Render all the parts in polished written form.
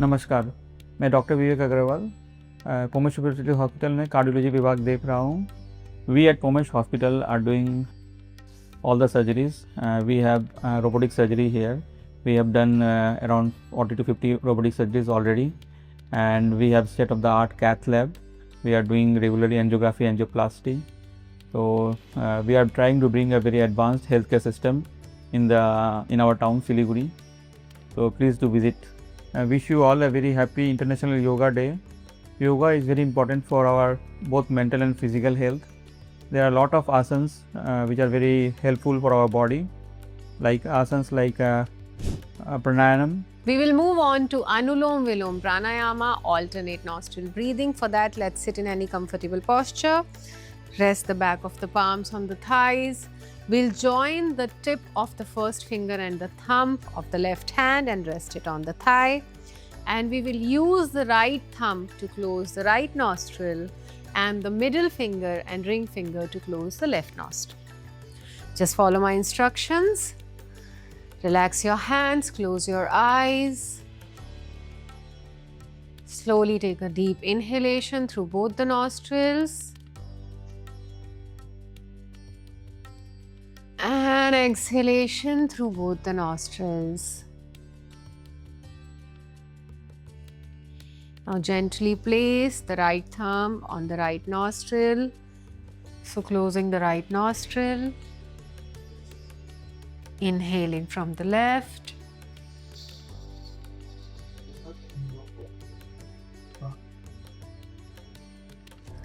नमस्कार, मैं doctor Vivek Agrawal Pomesh university hospital में कार्डियोलॉजी विभाग देख रहा हूँ. We at Pomesh hospital are doing all the surgeries. We have robotic surgery here. We have done around 40 to 50 robotic surgeries already, and we have state of the art cath lab. We are doing regularly angiography, angioplasty. So we are trying to bring a very advanced healthcare system in our town Siliguri. So please do visit. I wish you all a very happy International Yoga Day. Yoga is very important for our both mental and physical health. There are a lot of asanas which are very helpful for our body, like asanas like pranayam. We will move on to Anulom Vilom Pranayama, alternate nostril breathing. For that, let's sit in any comfortable posture. Rest the back of the palms on the thighs. We'll join the tip of the first finger and the thumb of the left hand and rest it on the thigh. And we will use the right thumb to close the right nostril and the middle finger and ring finger to close the left nostril. Just follow my instructions. Relax your hands, close your eyes. Slowly take a deep inhalation through both the nostrils. And exhalation through both the nostrils. Now gently place the right thumb on the right nostril. So closing the right nostril. Inhaling from the left.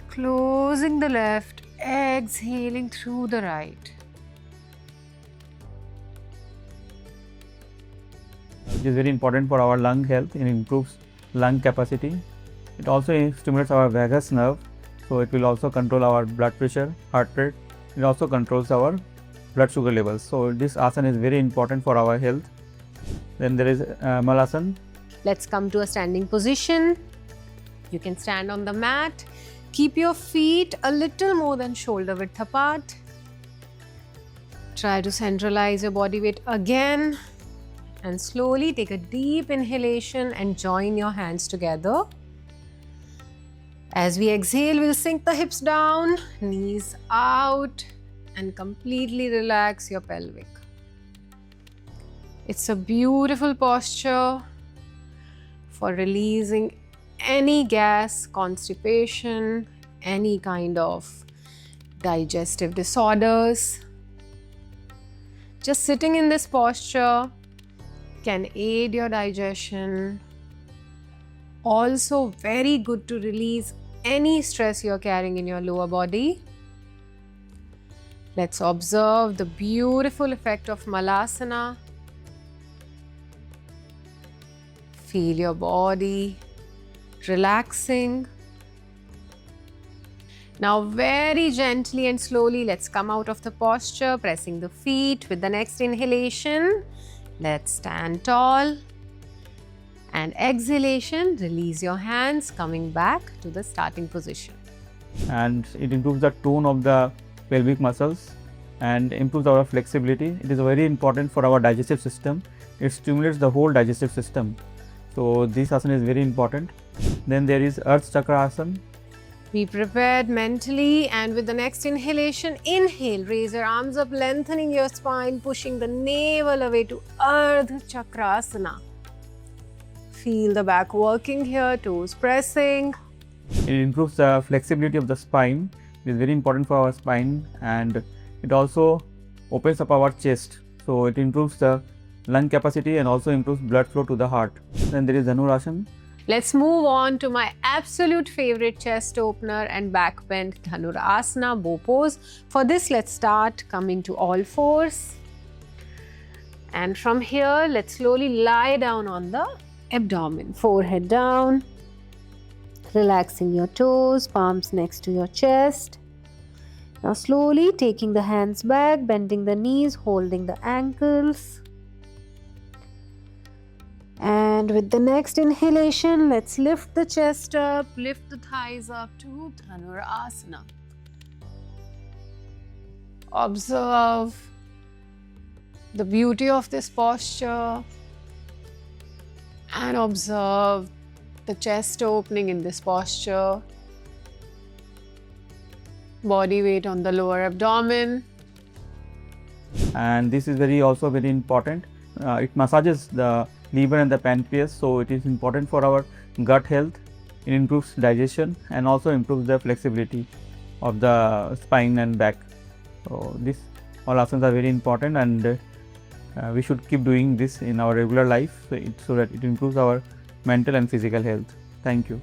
Closing the left, exhaling through the right. Which is very important for our lung health. It improves lung capacity. It also stimulates our vagus nerve, so it will also control our blood pressure, heart rate. It also controls our blood sugar levels. So this asana is very important for our health. Then there is Malasana. Let's come to a standing position. You can stand on the mat. Keep your feet a little more than shoulder width apart. Try to centralize your body weight again. And slowly take a deep inhalation and join your hands together. As we exhale, we'll sink the hips down, knees out, and completely relax your pelvic. It's a beautiful posture for releasing any gas, constipation, any kind of digestive disorders. Just sitting in this posture can aid your digestion. Also very good to release any stress you're carrying in your lower body. Let's observe the beautiful effect of Malasana. Feel your body relaxing. Now very gently and slowly let's come out of the posture, pressing the feet with the next inhalation. Let's stand tall. And exhalation, release your hands, coming back to the starting position. And it improves the tone of the pelvic muscles and improves our flexibility. It is very important for our digestive system. It stimulates the whole digestive system. So this asana is very important. Then there is Earth Chakra Asana. Be prepared mentally, and with the next inhalation, inhale, raise your arms up, lengthening your spine, pushing the navel away to Ardha Chakrasana. Feel the back working here, toes pressing. It improves the flexibility of the spine. It is very important for our spine, and it also opens up our chest. So it improves the lung capacity and also improves blood flow to the heart. Then there is Dhanurasana. Let's move on to my absolute favorite chest opener and back bend Dhanurasana, bow pose. For this, let's start coming to all fours. And from here, let's slowly lie down on the abdomen, forehead down. Relaxing your toes, palms next to your chest. Now slowly taking the hands back, bending the knees, holding the ankles. And with the next inhalation, let's lift the chest up, lift the thighs up to Dhanurasana. Observe the beauty of this posture and observe the chest opening in this posture. Body weight on the lower abdomen. And this is also very important. It massages the liver and the pancreas, so it is important for our gut health. It improves digestion and also improves the flexibility of the spine and back. So this all asanas are very important, and we should keep doing this in our regular life so that it improves our mental and physical health. Thank you.